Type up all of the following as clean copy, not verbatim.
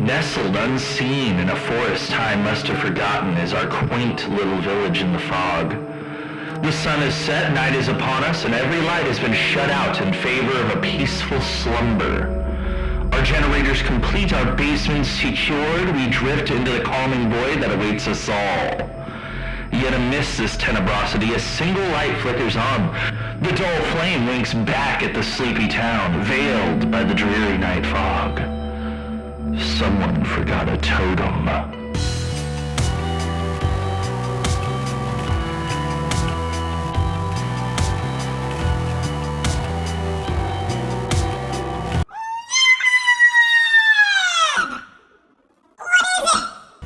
Nestled unseen in a forest time must have forgotten is our quaint little village in the fog. The sun is set, night is upon us, and every light has been shut out in favor of a peaceful slumber. Our generators complete, our basements secured, we drift into the calming void that awaits us all. Yet amidst this tenebrosity, a single light flickers on. The dull flame winks back at the sleepy town, veiled by the dreary night fog. Someone forgot a totem.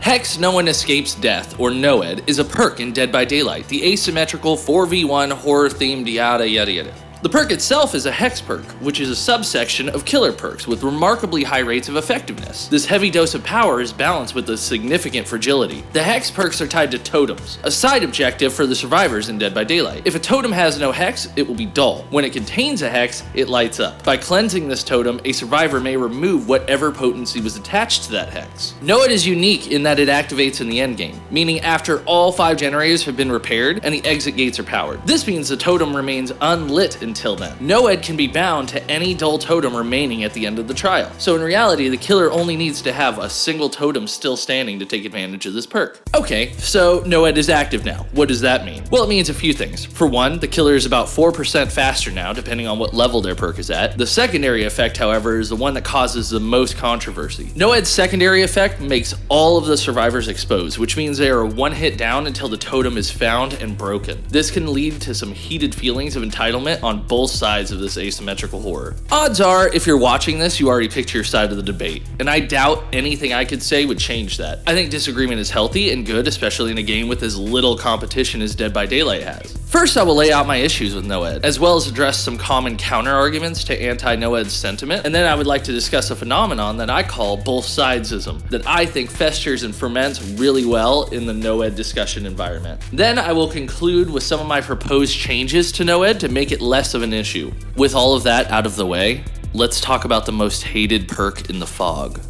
Hex No One Escapes Death, or NOED, is a perk in Dead by Daylight, the asymmetrical 4v1 horror-themed yada yada yada. The perk itself is a hex perk, which is a subsection of killer perks with remarkably high rates of effectiveness. This heavy dose of power is balanced with a significant fragility. The hex perks are tied to totems, a side objective for the survivors in Dead by Daylight. If a totem has no hex, it will be dull. When it contains a hex, it lights up. By cleansing this totem, a survivor may remove whatever potency was attached to that hex. NOED is unique in that it activates in the endgame, meaning after all 5 generators have been repaired and the exit gates are powered. This means the totem remains unlit until then. NOED can be bound to any dull totem remaining at the end of the trial. So in reality, the killer only needs to have a single totem still standing to take advantage of this perk. Okay, so NOED is active now. What does that mean? Well, it means a few things. For one, the killer is about 4% faster now, depending on what level their perk is at. The secondary effect, however, is the one that causes the most controversy. NOED's secondary effect makes all of the survivors exposed, which means they are one hit down until the totem is found and broken. This can lead to some heated feelings of entitlement on both sides of this asymmetrical horror. Odds are, if you're watching this, you already picked your side of the debate, and I doubt anything I could say would change that. I think disagreement is healthy and good, especially in a game with as little competition as Dead by Daylight has. First, I will lay out my issues with NOED, as well as address some common counter-arguments to anti-NOED's sentiment, and then I would like to discuss a phenomenon that I call both sidesism, that I think festers and ferments really well in the NOED discussion environment. Then I will conclude with some of my proposed changes to NOED to make it less of an issue. With all of that out of the way, let's talk about the most hated perk in the fog.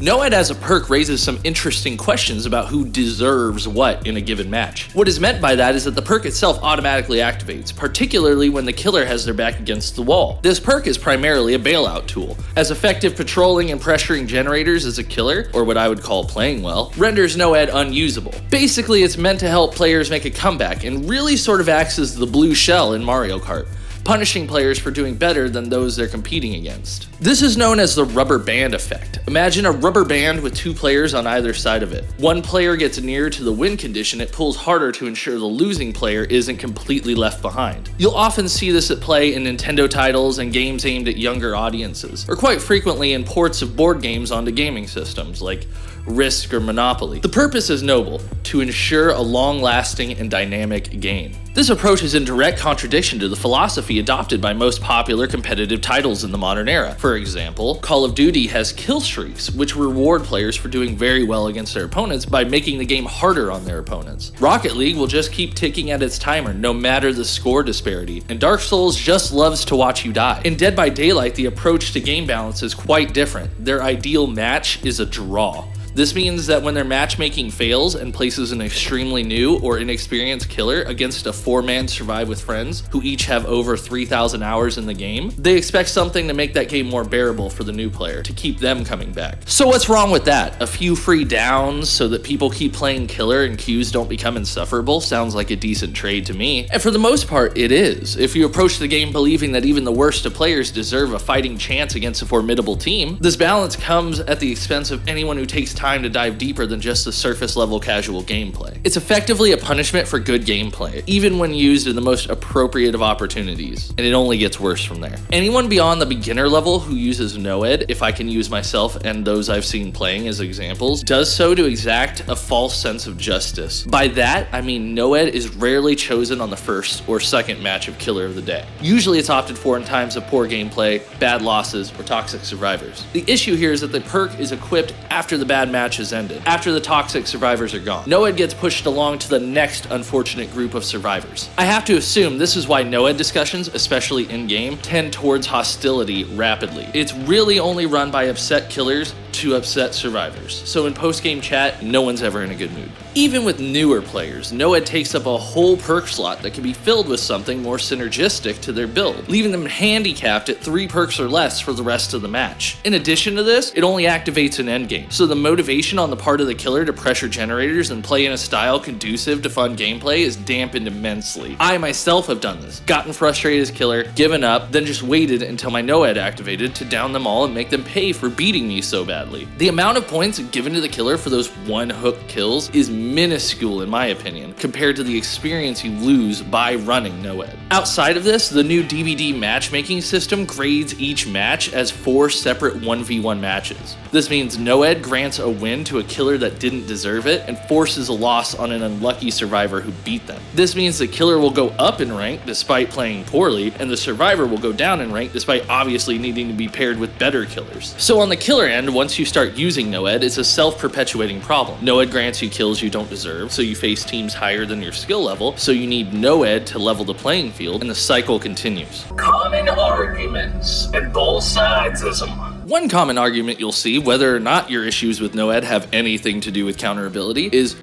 NOED as a perk raises some interesting questions about who deserves what in a given match. What is meant by that is that the perk itself automatically activates, particularly when the killer has their back against the wall. This perk is primarily a bailout tool, as effective patrolling and pressuring generators as a killer, or what I would call playing well, renders NOED unusable. Basically, it's meant to help players make a comeback and really sort of acts as the blue shell in Mario Kart, punishing players for doing better than those they're competing against. This is known as the rubber band effect. Imagine a rubber band with 2 players on either side of it. One player gets nearer to the win condition, it pulls harder to ensure the losing player isn't completely left behind. You'll often see this at play in Nintendo titles and games aimed at younger audiences, or quite frequently in ports of board games onto gaming systems like Risk or Monopoly. The purpose is noble, to ensure a long-lasting and dynamic game. This approach is in direct contradiction to the philosophy adopted by most popular competitive titles in the modern era. For example, Call of Duty has kill streaks, which reward players for doing very well against their opponents by making the game harder on their opponents. Rocket League will just keep ticking at its timer no matter the score disparity, and Dark Souls just loves to watch you die. In Dead by Daylight, the approach to game balance is quite different. Their ideal match is a draw. This means that when their matchmaking fails and places an extremely new or inexperienced killer against a 4-man survive with friends who each have over 3,000 hours in the game, they expect something to make that game more bearable for the new player, to keep them coming back. So what's wrong with that? A few free downs so that people keep playing killer and queues don't become insufferable sounds like a decent trade to me. And for the most part, it is. If you approach the game believing that even the worst of players deserve a fighting chance against a formidable team, this balance comes at the expense of anyone who takes time to dive deeper than just the surface level casual gameplay. It's effectively a punishment for good gameplay, even when used in the most appropriate of opportunities, and it only gets worse from there. Anyone beyond the beginner level who uses NOED, if I can use myself and those I've seen playing as examples, does so to exact a false sense of justice. By that, I mean NOED is rarely chosen on the first or second match of Killer of the Day. Usually it's opted for in times of poor gameplay, bad losses, or toxic survivors. The issue here is that the perk is equipped after the bad bad match has ended, after the toxic survivors are gone. NOED gets pushed along to the next unfortunate group of survivors. I have to assume this is why NOED discussions, especially in-game, tend towards hostility rapidly. It's really only run by upset killers to upset survivors. So in post-game chat, no one's ever in a good mood. Even with newer players, NOED takes up a whole perk slot that can be filled with something more synergistic to their build, leaving them handicapped at 3 perks or less for the rest of the match. In addition to this, it only activates an endgame, so the motivation on the part of the killer to pressure generators and play in a style conducive to fun gameplay is dampened immensely. I myself have done this, gotten frustrated as killer, given up, then just waited until my NOED activated to down them all and make them pay for beating me so badly. The amount of points given to the killer for those one-hook kills is minuscule in my opinion, compared to the experience you lose by running NOED. Outside of this, the new DVD matchmaking system grades each match as 4 separate 1v1 matches. This means NOED grants a win to a killer that didn't deserve it and forces a loss on an unlucky survivor who beat them. This means the killer will go up in rank despite playing poorly, and the survivor will go down in rank despite obviously needing to be paired with better killers. So on the killer end, once you start using NOED, it's a self-perpetuating problem. NOED grants you kills you don't deserve, so you face teams higher than your skill level, so you need NOED to level the playing field, and the cycle continues. Common arguments, and both sides is them. One common argument you'll see, whether or not your issues with NOED have anything to do with counterability, is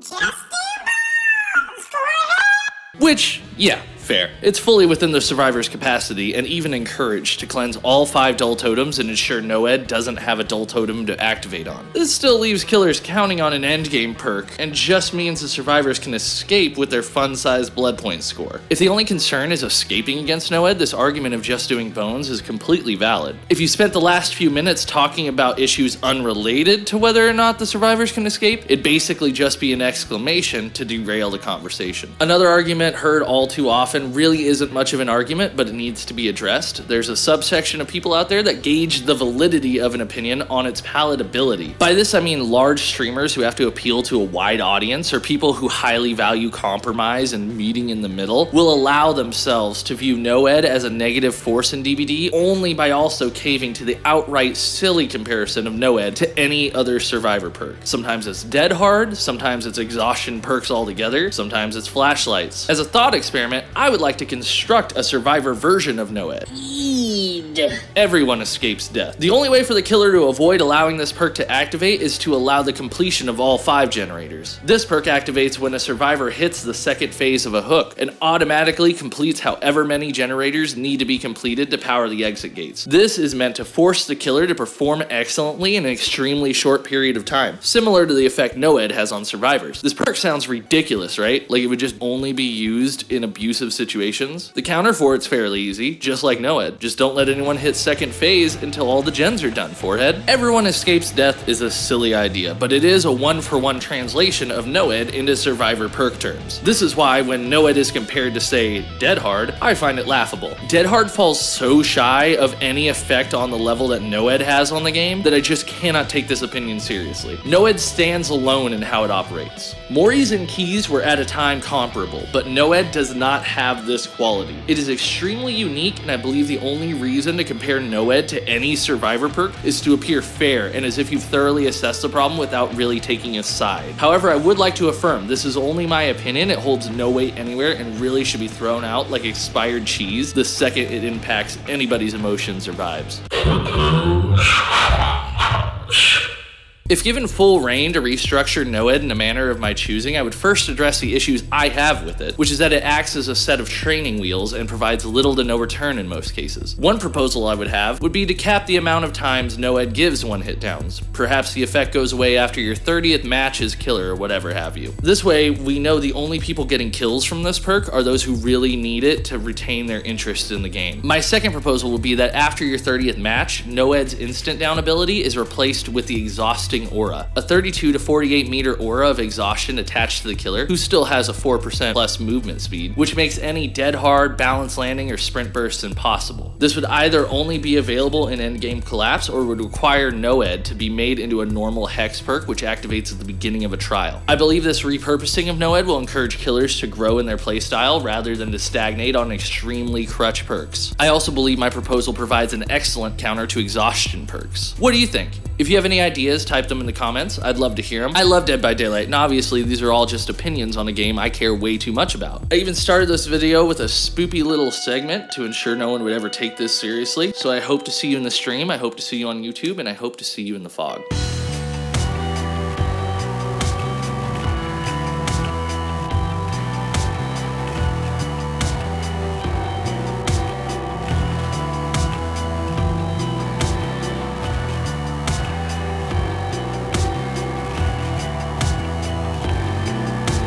which, yeah, fair. It's fully within the survivor's capacity and even encouraged to cleanse all 5 dull totems and ensure NOED doesn't have a dull totem to activate on. This still leaves killers counting on an endgame perk and just means the survivors can escape with their fun-sized blood point score. If the only concern is escaping against NOED, this argument of just doing bones is completely valid. If you spent the last few minutes talking about issues unrelated to whether or not the survivors can escape, it'd basically just be an exclamation to derail the conversation. Another argument heard all too often really isn't much of an argument, but it needs to be addressed. There's a subsection of people out there that gauge the validity of an opinion on its palatability. By this I mean large streamers who have to appeal to a wide audience, or people who highly value compromise and meeting in the middle, will allow themselves to view NOED as a negative force in DBD only by also caving to the outright silly comparison of NOED to any other survivor perk. Sometimes it's dead hard, sometimes it's exhaustion perks altogether, sometimes it's flashlights. As a thought experiment, I would like to construct a survivor version of NOED. Everyone escapes death. The only way for the killer to avoid allowing this perk to activate is to allow the completion of all 5 generators. This perk activates when a survivor hits the second phase of a hook and automatically completes however many generators need to be completed to power the exit gates. This is meant to force the killer to perform excellently in an extremely short period of time, similar to the effect NOED has on survivors. This perk sounds ridiculous, right? Like it would just only be used in abusive situations. The counter for it's fairly easy, just like NOED. Just don't let anyone hit second phase until all the gens are done, forehead. Everyone escapes death is a silly idea, but it is a one-for-one translation of NOED into survivor perk terms. This is why when NOED is compared to, say, dead hard, I find it laughable. Dead hard falls so shy of any effect on the level that NOED has on the game that I just cannot take this opinion seriously. NOED stands alone in how it operates. Mori's and keys were at a time comparable, but NOED does not have this quality. It is extremely unique, and I believe the only reason to compare NOED to any survivor perk is to appear fair and as if you've thoroughly assessed the problem without really taking a side. However, I would like to affirm this is only my opinion. It holds no weight anywhere and really should be thrown out like expired cheese the second it impacts anybody's emotions or vibes. If given full reign to restructure NOED in a manner of my choosing, I would first address the issues I have with it, which is that it acts as a set of training wheels and provides little to no return in most cases. One proposal I would have would be to cap the amount of times NOED gives one-hit downs. Perhaps the effect goes away after your 30th match as killer or whatever have you. This way, we know the only people getting kills from this perk are those who really need it to retain their interest in the game. My second proposal would be that after your 30th match, NOED's instant down ability is replaced with the exhausting aura, a 32 to 48 meter aura of exhaustion attached to the killer, who still has a 4% plus movement speed, which makes any dead hard, balance landing, or sprint bursts impossible. This would either only be available in endgame collapse or would require NOED to be made into a normal hex perk, which activates at the beginning of a trial. I believe this repurposing of NOED will encourage killers to grow in their playstyle rather than to stagnate on extremely crutch perks. I also believe my proposal provides an excellent counter to exhaustion perks. What do you think? If you have any ideas, type type them in the comments. I'd love to hear them. I love Dead by Daylight, and obviously these are all just opinions on a game I care way too much about. I even started this video with a spoopy little segment to ensure no one would ever take this seriously. So I hope to see you in the stream, I hope to see you on YouTube, and I hope to see you in the fog.